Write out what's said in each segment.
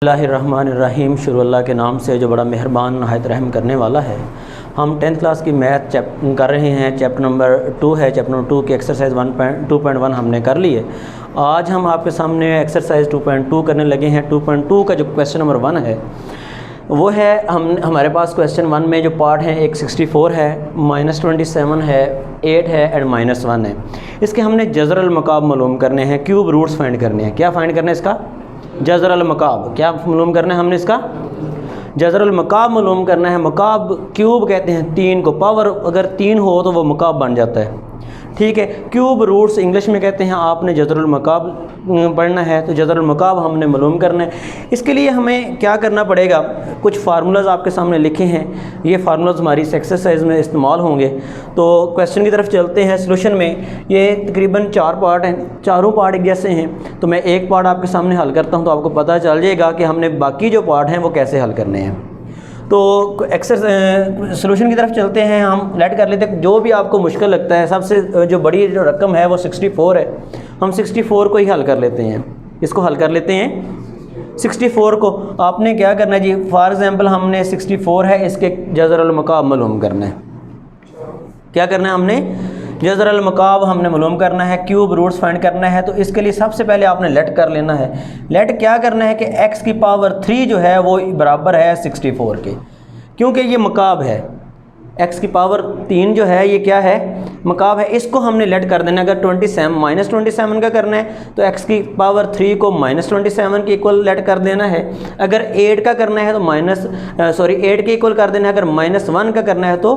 बिस्मिल्लाहिर्रहमानिर्रहीम। शुरू अल्लाह के नाम से जो बड़ा मेहरबान नहायत रहम करने वाला है। हम 10th क्लास की मैथ कर रहे हैं। चैप्टर नंबर 2 है। चैप्टर नंबर 2 की एक्सरसाइज 2.1 हमने कर ली है। आज हम आपके सामने एक्सरसाइज 2.2 करने लगे हैं। 2.2 का जो क्वेश्चन नंबर 1 है वो है हमारे पास क्वेश्चन 1 में जो पार्ट है एक 64 है, -27 है, 8 है एंड -1 है। इसके हमने जज़र अल मकाब मालूम करने हैं, क्यूब रूट्स फाइंड करने हैं। क्या फाइंड करना है इसका? जज़र अल मकाब। क्या मालूम करना है हमने इसका? जज़र अल मकाब मालूम करना है। मकाब क्यूब कहते हैं 3 को, पावर अगर 3 हो तो वो मकाब बन जाता है। ठीक है, क्यूब रूट्स इंग्लिश में कहते हैं। आपने जज़र अल मकाब पढ़ना है तो जज़र अल मकाब हमने मालूम करना है। इसके लिए हमें क्या करना पड़ेगा? कुछ फार्मूलाज आपके सामने लिखे हैं, ये फार्मूलाज हमारी इस एक्सरसाइज में इस्तेमाल होंगे। तो क्वेश्चन की तरफ चलते हैं। सॉल्यूशन में ये तकरीबन 4 पार्ट हैं, चारों पार्ट एक जैसे हैं। तो मैं एक पार्ट आपके सामने हल करता हूँ तो आपको पता चल जाएगा कि हमने बाकी जो पार्ट हैं वो कैसे हल करने हैं। तो सॉल्यूशन की तरफ चलते हैं। हम लेट कर लेते हैं जो भी आपको मुश्किल लगता है। सबसे जो बड़ी जो रकम है वो 64 है। हम 64 को ही हल कर लेते हैं। इसको हल कर लेते हैं 64 को। आपने क्या करना है जी? फॉर एग्जांपल हमने 64 है, इसके जज़र अल मकाब मालूम करना है। क्या करना है हमने? जज़र अल मकाब हमने मालूम करना है, क्यूब रूट्स फाइंड करना है। तो इसके लिए सबसे पहले आपने लेट कर लेना है। लेट क्या करना है कि x की पावर 3 जो है वो बराबर है 64 के, क्योंकि ये मकाब है। x की पावर 3 जो है ये क्या है? मकाब है। इसको हमने लेट कर देना। अगर -27 का करना है तो x की पावर 3 को -27 के इक्वल लेट कर देना है। अगर 8 का करना है तो 8 के इक्वल कर देना है। अगर -1 का करना है तो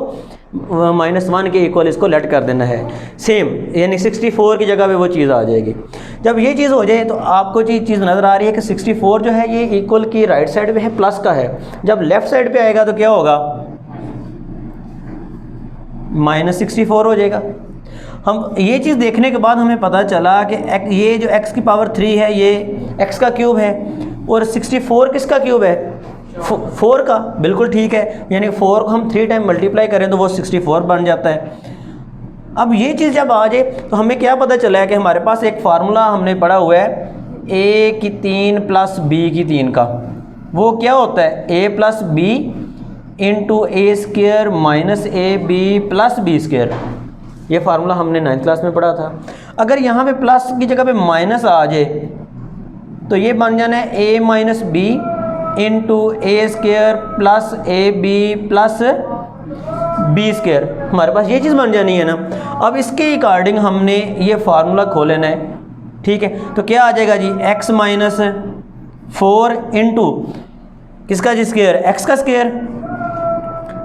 -1 के इक्वल इसको लेट कर देना है। सेम, यानी 64 की जगह पे वो चीज़ आ जाएगी। जब ये चीज़ हो जाए तो आपको चीज़ नज़र आ रही है कि 64 जो है ये इक्वल की राइट साइड पे है, प्लस का है। जब लेफ़्ट साइड पे आएगा तो क्या होगा? -64 हो जाएगा। हम ये चीज़ देखने के बाद हमें पता चला कि ये जो x की पावर 3 है ये x का क्यूब है और 64 किसका क्यूब है? 4 का। बिल्कुल ठीक है, यानी 4 को हम 3 टाइम मल्टीप्लाई करें तो वो 64 बन जाता है। अब ये चीज़ जब आ जाए तो हमें क्या पता चला है कि हमारे पास एक फार्मूला हमने पढ़ा हुआ है a की 3 प्लस b की 3 का। वो क्या होता है? a plus b into A squared minus A B plus B squared. ये फार्मूला हमने 9th क्लास में पढ़ा था। अगर यहाँ पे प्लस की जगह पे माइनस आ जाए तो ये बन जाना है a minus B into A squared plus A B plus B squared. हमारे पास ये चीज़ बन जानी है ना। अब इसके अकॉर्डिंग हमने ये फार्मूला खोल लेना है। ठीक है, तो क्या आ जाएगा जी? x माइनस 4 इंटू किसका जी? स्क्र, x का स्क्र।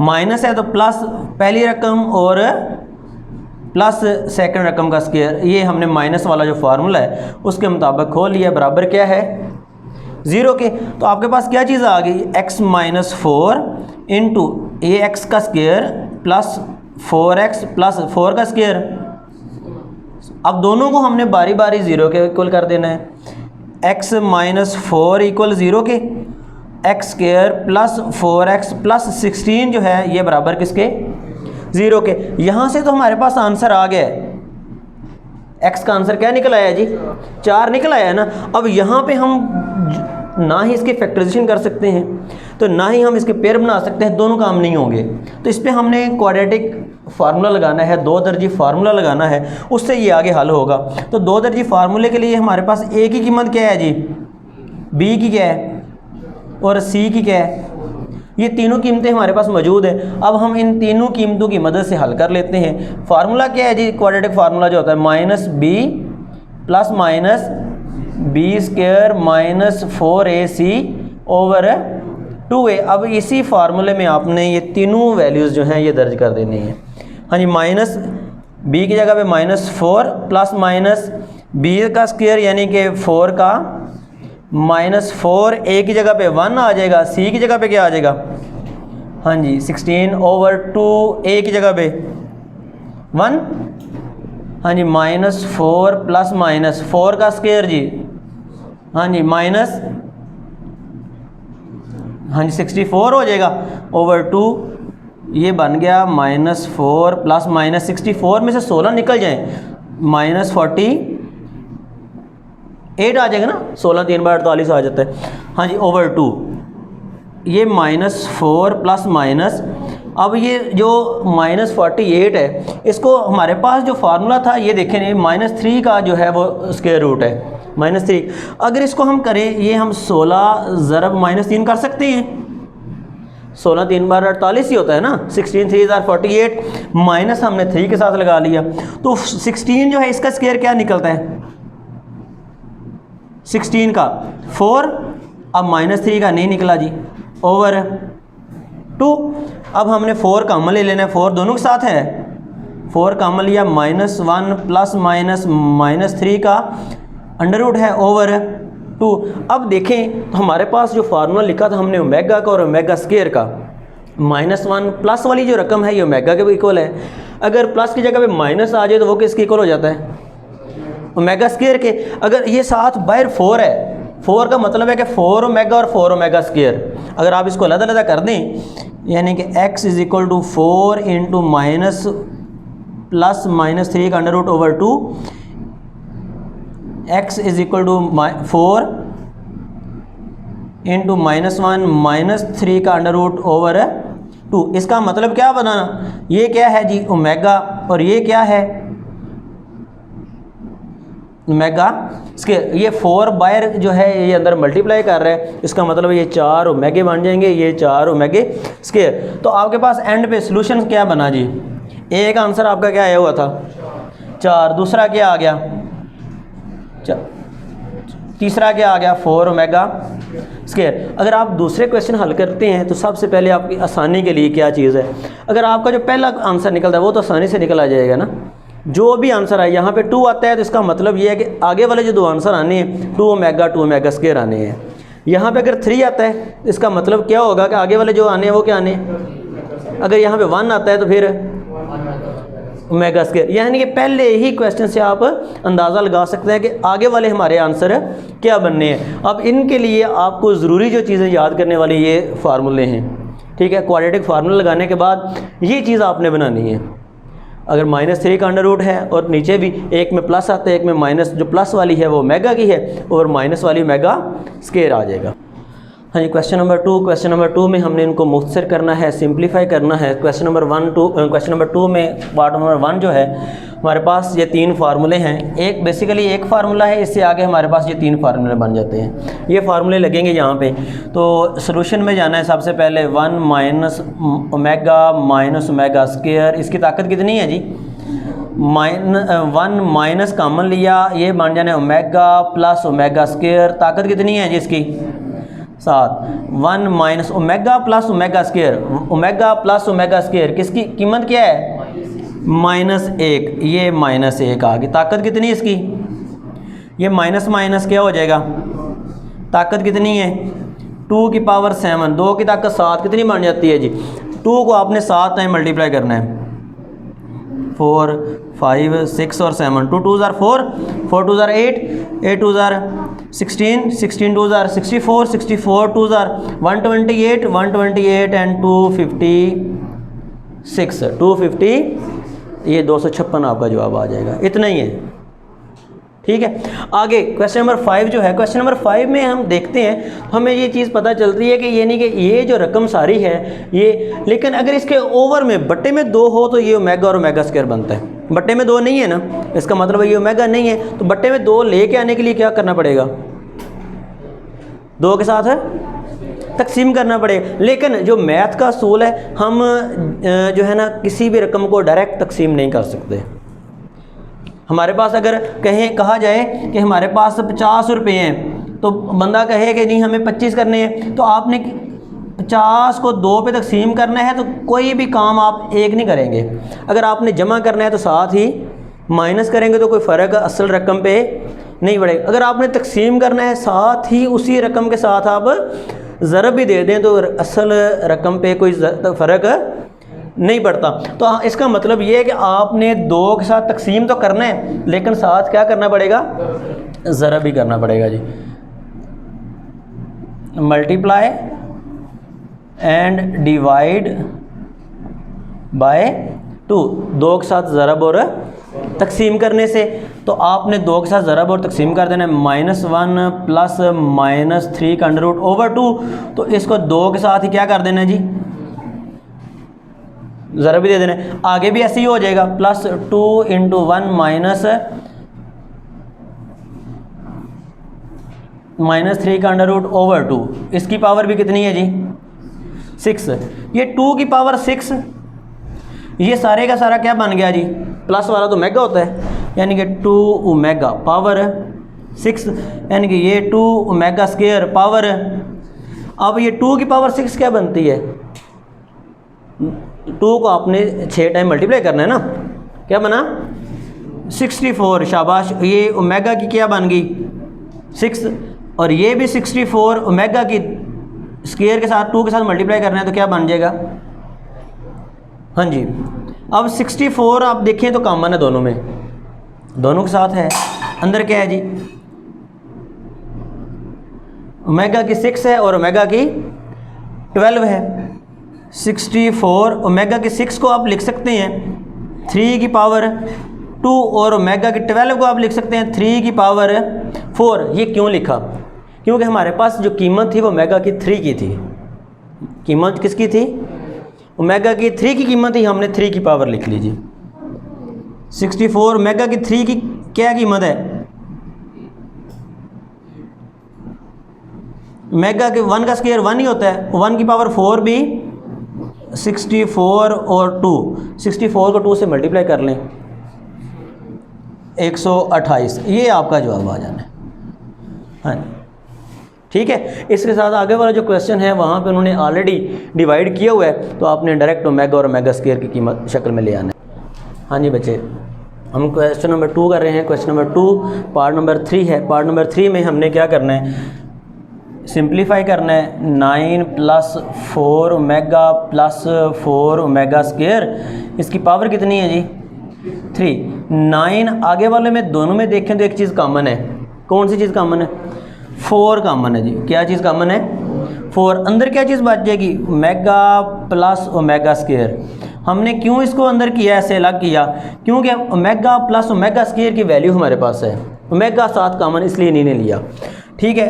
माइनस है तो प्लस पहली रकम और प्लस सेकंड रकम का स्क्वायर। ये हमने माइनस वाला जो फार्मूला है उसके मुताबिक खोल लिया। बराबर क्या है? 0 के। तो आपके पास क्या चीज़ आ गई? x माइनस 4 इंटू ए एक्स का स्क्वायर प्लस 4x प्लस 4 का स्क्वायर। अब दोनों को हमने बारी बारी 0 के इक्वल कर देना है। x माइनस 4 इक्वल 0 के, x square plus 4x plus 16 जो है ये बराबर किसके? 0 के। यहाँ से तो हमारे पास आंसर आ गया है। x का आंसर क्या निकल आया जी? 4 निकल आया है ना। अब यहाँ पे हम ना ही इसकी फैक्टराइजेशन कर सकते हैं तो ना ही हम इसके पेयर बना सकते हैं, दोनों काम नहीं होंगे। तो इस पर हमने क्वाड्रेटिक फार्मूला लगाना है, 2 दर्जी फार्मूला लगाना है, उससे ये आगे हल होगा। तो 2 दर्जी फार्मूले के लिए हमारे पास a की कीमत क्या है जी? b की क्या है और c की क्या है? ये तीनों कीमतें हमारे पास मौजूद है। अब हम इन तीनों कीमतों की मदद से हल कर लेते हैं। फार्मूला क्या है जी? क्वाड्रेटिक फार्मूला जो होता है minus B plus minus B square minus 4ac over 2a। अब इसी फार्मूले में आपने ये तीनों वैल्यूज़ जो हैं ये दर्ज कर देनी है। हाँ जी, माइनस b की जगह पे -4 प्लस माइनस b का स्क्वायर यानी कि 4 का -4, a की जगह पे 1 आ जाएगा, c की जगह पे क्या आ जाएगा? हाँ जी 16 ओवर 2, a की जगह पे 1। हाँ जी -4 प्लस -4 का स्क्वायर जी। हाँ जी माइनस, हाँ जी 64 हो जाएगा ओवर 2। ये बन गया -4 प्लस -64 में से 16 निकल जाए -40 8 आ जाएगा ना, 16 3 बार 48 आ जाता है। हाँ जी, ओवर 2, ये -4 प्लस माइनस, अब ये जो -48 है, इसको हमारे पास जो फार्मूला था ये देखें, -3 का जो है वो स्क्वायर रूट है -3। अगर इसको हम करें, ये हम 16 ज़रब -3 कर सकते हैं। 16 3 बार 48 ही होता है ना, 16 3 = 48, माइनस हमने 3 के साथ लगा लिया, तो 16 जो है इसका स्क्वायर क्या निकलता है, 16 का 4, अब -3 का नहीं निकला जी, ओवर 2। अब हमने 4 कॉमन ले लेना है, 4 दोनों के साथ है, 4 कॉमन लिया, -1 प्लस माइनस -3 का अंडर रूट है ओवर 2। अब देखें तो हमारे पास जो फार्मूला लिखा था हमने ओमेगा का और ओमेगा स्क्वायर का, -1 प्लस वाली जो रकम है ये ओमेगा के भी इक्वल है, अगर प्लस की जगह पे माइनस आ जाए तो वो किसके इक्वल हो जाता है, ओमेगा स्क्वायर के। अगर ये साथ बाहर 4 है, 4 का मतलब है कि 4 ओमेगा और 4 ओमेगा स्क्वायर, अगर आप इसको अलग अलग कर दें, यानी कि x = 4 इंटू माइनस प्लस -3 का under root over 2, x = 4 into -1 -3 का अंडर रूट ओवर 2। इसका मतलब क्या बनाना, ये क्या है जी ओमेगा और ये क्या है ओमेगा स्क्वायर। ये 4 बाहर जो है ये अंदर मल्टीप्लाई कर रहा है, इसका मतलब ये 4 ओमेगे बन जाएंगे, ये 4 ओमेगे स्क्वायर। तो आपके पास एंड पे सॉल्यूशन क्या बना जी, एक आंसर आपका क्या आया हुआ था 4, दूसरा क्या आ गया, तीसरा क्या आ गया 4 ओमेगा स्क्वायर। अगर आप दूसरे क्वेश्चन हल करते हैं तो सबसे पहले आपकी आसानी के लिए क्या चीज़ है, अगर आपका जो पहला आंसर निकलता है वो तो आसानी से निकल आ जाएगा ना, जो भी आंसर आए, यहाँ पे 2 आता है तो इसका मतलब ये है कि आगे वाले जो 2 आंसर आने हैं 2 ओमेगा स्क्वायर आने हैं। यहाँ पे अगर 3 आता है इसका मतलब क्या होगा कि आगे वाले जो आने हैं वो क्या आने हैं, अगर यहाँ पे 1 आता है तो फिर ओमेगा स्क्वायर। यानी कि पहले ही क्वेश्चन से आप अंदाज़ा लगा सकते हैं कि आगे वाले हमारे आंसर क्या बनने हैं। अब इनके लिए आपको ज़रूरी जो चीज़ें याद करने वाली ये फार्मूले हैं, ठीक है। क्वाड्रेटिक फार्मूला लगाने के बाद ये चीज़ आपने बनानी है। अगर -3 का अंडर रूट है और नीचे भी एक में प्लस आता है, एक में माइनस, जो प्लस वाली है वो ओमेगा की है और माइनस वाली ओमेगा स्क्वायर आ जाएगा। हाँ जी, क्वेश्चन नंबर 2 में हमने इनको मुख्तसर करना है, सिंप्लीफाई करना है। क्वेश्चन नंबर 2 में पार्ट नंबर 1 जो है हमारे पास ये 3 फार्मूले हैं। एक बेसिकली एक फार्मूला है, इससे आगे हमारे पास ये 3 फार्मूले बन जाते हैं। ये फार्मूले लगेंगे यहाँ पे, तो सॉल्यूशन में जाना है सबसे पहले 1 माइनस ओमेगा स्क्वायर। इसकी ताकत कितनी है जी, 1 माइनस कॉमन लिया, ये बन जाना है ओमेगा प्लस ओमेगा स्क्वायर। ताकत कितनी है जी इसकी 7। 1 minus omega plus omega square, omega plus omega square किसकी कीमत क्या है -1, ये -1 आ गई। ताकत कितनी इसकी, ये माइनस माइनस क्या हो जाएगा, ताकत कितनी है 2 की पावर 7, 2 की ताकत 7 कितनी बन जाती है जी, 2 को आपने 7 टाइम मल्टीप्लाई करना है, 4 5 6 और 7, 2 2 ज़ार 4, 4 2 ज़ार 8, 8 2 ज़ार 16, 16 2 ज़ार 64, 64 2 ज़ार 128, 128 एंड 256, 250, ये 256 आपका जवाब आ जाएगा। इतना ही है, ठीक है। आगे क्वेश्चन नंबर 5 जो है, क्वेश्चन नंबर 5 में हम देखते हैं, हमें ये चीज़ पता चलती है कि ये नहीं कि ये जो रकम सारी है ये, लेकिन अगर इसके ओवर में बट्टे में 2 हो तो ये ओमेगा और ओमेगा स्क्वायर बनता है। बट्टे में 2 नहीं है ना, इसका मतलब ये ओमेगा नहीं है, तो बट्टे में 2 लेके आने के लिए क्या करना पड़ेगा, 2 के साथ है तकसीम करना पड़ेगा। लेकिन जो मैथ का असूल है, हम जो है ना किसी भी रकम को डायरेक्ट तकसीम नहीं कर सकते। हमारे पास अगर कहा जाए कि हमारे पास 50 रुपये हैं, तो बंदा कहे कि नहीं हमें 25 करने हैं, तो आपने 50 को 2 पे तकसीम करना है, तो कोई भी काम आप एक नहीं करेंगे। अगर आपने जमा करना है तो साथ ही माइनस करेंगे, तो कोई फ़र्क असल रकम पे नहीं पड़ेगा। अगर आपने तकसीम करना है, साथ ही उसी रकम के साथ आप ज़रब भी दे दें, तो असल रकम पे कोई फ़र्क नहीं पड़ता। तो इसका मतलब ये है कि आपने 2 के साथ तकसीम तो करना है, लेकिन साथ क्या करना पड़ेगा, ज़रब भी करना पड़ेगा जी। मल्टीप्लाई एंड डिवाइड बाय 2, 2 के साथ ज़रब और तकसीम करने से। तो आपने 2 के साथ ज़रब और तकसीम कर देना है, -1 प्लस -3 का अंडर रूट ओवर 2। तो इसको 2 के साथ ही क्या कर देना है जी, ज़रब भी दे देना है। आगे भी ऐसे ही हो जाएगा, +2 × 1 -3 का अंडर रूट ओवर 2। इसकी पावर भी कितनी है जी, 6। ये 2 की पावर 6, ये सारे का सारा क्या बन गया जी, प्लस वाला तो मेगा होता है, यानी कि 2 ओमेगा पावर 6, यानी कि ये 2 ओमेगा स्क्वायर पावर। अब ये 2 की पावर 6 क्या बनती है, 2 को आपने 6 टाइम मल्टीप्लाई करना है ना, क्या बना 64। शाबाश, ये ओमेगा की क्या बन गई 6, और ये भी 64 ओमेगा की स्क्वायर के साथ 2 के साथ मल्टीप्लाई करना है तो क्या बन जाएगा। हाँ जी, अब 64 आप देखें तो कॉमन है दोनों में, दोनों के साथ है। अंदर क्या है जी, ओमेगा की 6 है और ओमेगा की 12 है। 64 ओमेगा की 6 को आप लिख सकते हैं 3 की पावर 2 और ओमेगा की 12 को आप लिख सकते हैं 3 की पावर 4। ये क्यों लिखा, क्योंकि हमारे पास जो कीमत थी वो ओमेगा की 3 की थी। कीमत किसकी थी, ओमेगा की 3 की कीमत ही, हमने 3 की पावर लिख लीजिए। 64 ओमेगा की 3 की क्या कीमत है, ओमेगा के 1 का स्क्वायर 1 ही होता है, 1 की पावर 4 भी 64 और 2, 64 को 2 से मल्टीप्लाई कर लें 128, ये आपका जवाब आ जाना है। हाँ ठीक है, इसके साथ आगे वाला जो क्वेश्चन है वहाँ पे उन्होंने ऑलरेडी डिवाइड किया हुआ है, तो आपने डायरेक्ट ओमेगा और ओमेगा स्क्वायर की कीमत शक्ल में ले आना है। हाँ जी बच्चे, हम क्वेश्चन नंबर 2 कर रहे हैं। क्वेश्चन नंबर 2 पार्ट नंबर 3 है। पार्ट नंबर 3 में हमने क्या करना है, सिंप्लीफाई करना है। 9 + 4 ओमेगा + 4 ओमेगा स्क्वायर, इसकी पावर कितनी है जी 3। 9 आगे वाले में दोनों में देखें तो एक चीज़ कॉमन है, कौन सी चीज़ कॉमन है, 4 कॉमन है जी। क्या चीज़ कॉमन है, 4। अंदर क्या चीज़ बच जाएगी, ओमेगा + ओमेगा स्क्वायर। हमने क्यों इसको अंदर किया, ऐसे अलग किया, क्योंकि ओमेगा + ओमेगा स्क्वायर की वैल्यू हमारे पास है, ओमेगा साथ कॉमन इसलिए इन्हीं ने लिया। ठीक है,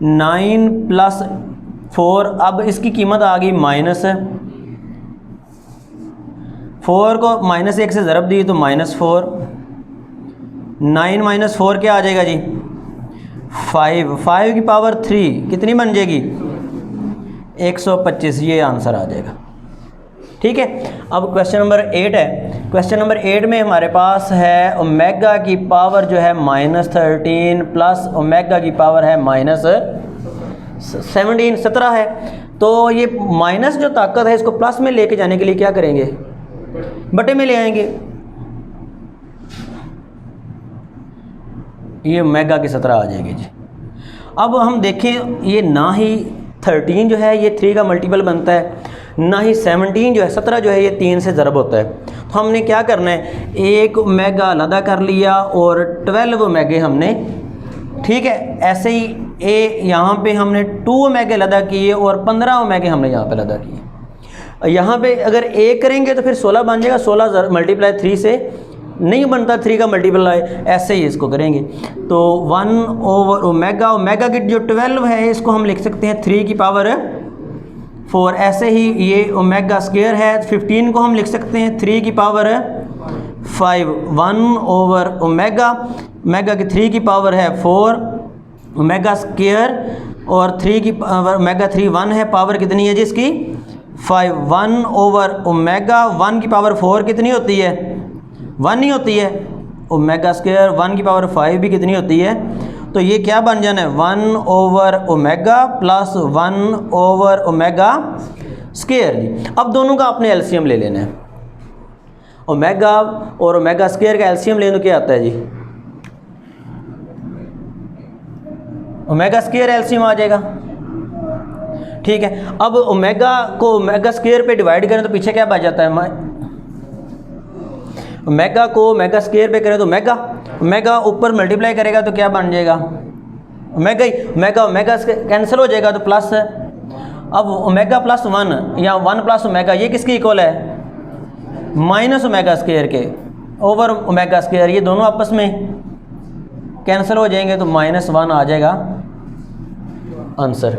9 + 4, अब इसकी कीमत आ गई -4 को -1 से ज़रब दी तो -4, 9 - 4 क्या आ जाएगा जी 5, 5 की पावर 3 कितनी बन जाएगी 125, ये आंसर आ जाएगा। ठीक है, अब क्वेश्चन नंबर 8 है। क्वेश्चन नंबर 8 में हमारे पास है ओमेगा की पावर जो है -13 प्लस ओमेगा की पावर है -17, 17 है। तो ये माइनस जो ताकत है इसको प्लस में लेके जाने के लिए क्या करेंगे, बटे में ले आएंगे। ये ओमेगा की 17 आ जाएगी जी। अब हम देखें, ये ना ही 13 जो है ये 3 का मल्टीपल बनता है, ना ही 17 जो है 17 जो है ये 3 से ज़रब होता है। तो हमने क्या करना है, एक ओमेगा अलग कर लिया और 12 ओमेगे हमने, ठीक है, ऐसे ही यहाँ पे हमने 2 ओमेगे अलग किए और 15 ओमेगे हमने यहाँ पे अलग किए। यहाँ पे अगर A करेंगे तो फिर 16 बन जाएगा, 16 मल्टीप्लाई 3 से नहीं बनता, 3 का मल्टीप्लाई, ऐसे ही इसको करेंगे। तो 1/ओमेगा, ओमेगा की जो 12 है इसको हम लिख सकते हैं 3 की पावर 4। ऐसे ही ये ओमेगा स्क्वायर है 15 को हम लिख सकते हैं 3 की पावर 5। 1/ओमेगा, ओमेगा की 3 की पावर है 4 ओमेगा स्क्वायर और 3 की पावर ओमेगा 3 1 है, पावर कितनी है जिसकी 5। 1/ओमेगा, 1 की पावर 4 कितनी होती है 1 ही होती है, ओमेगा स्क्वायर 1 की पावर 5 भी कितनी होती है। तो ये क्या बन जाना है 1/ओमेगा प्लस 1/ओमेगा स्क्वायर जी। अब दोनों का आपने एलसीएम ले लेना है, ओमेगा और ओमेगा स्क्वायर का एलसीएम लेने तो क्या आता है जी, ओमेगा स्क्वायर एलसीएम आ जाएगा। ठीक है, अब ओमेगा को ओमेगा स्क्वायर पे डिवाइड करें तो पीछे क्या बच जाता है, ओमेगा को ओमेगा स्क्वायर पे करें तो ओमेगा, ओमेगा ऊपर मल्टीप्लाई करेगा तो क्या बन जाएगा ओमेगा ही, ओमेगा ओमेगा कैंसिल हो जाएगा तो प्लस है। अब ओमेगा प्लस 1 या 1 प्लस ओमेगा ये किसके इक्वल है, माइनस ओमेगा स्क्वायर के ओवर ओमेगा स्क्वायर, ये दोनों आपस में कैंसिल हो जाएंगे तो -1 आ जाएगा आंसर।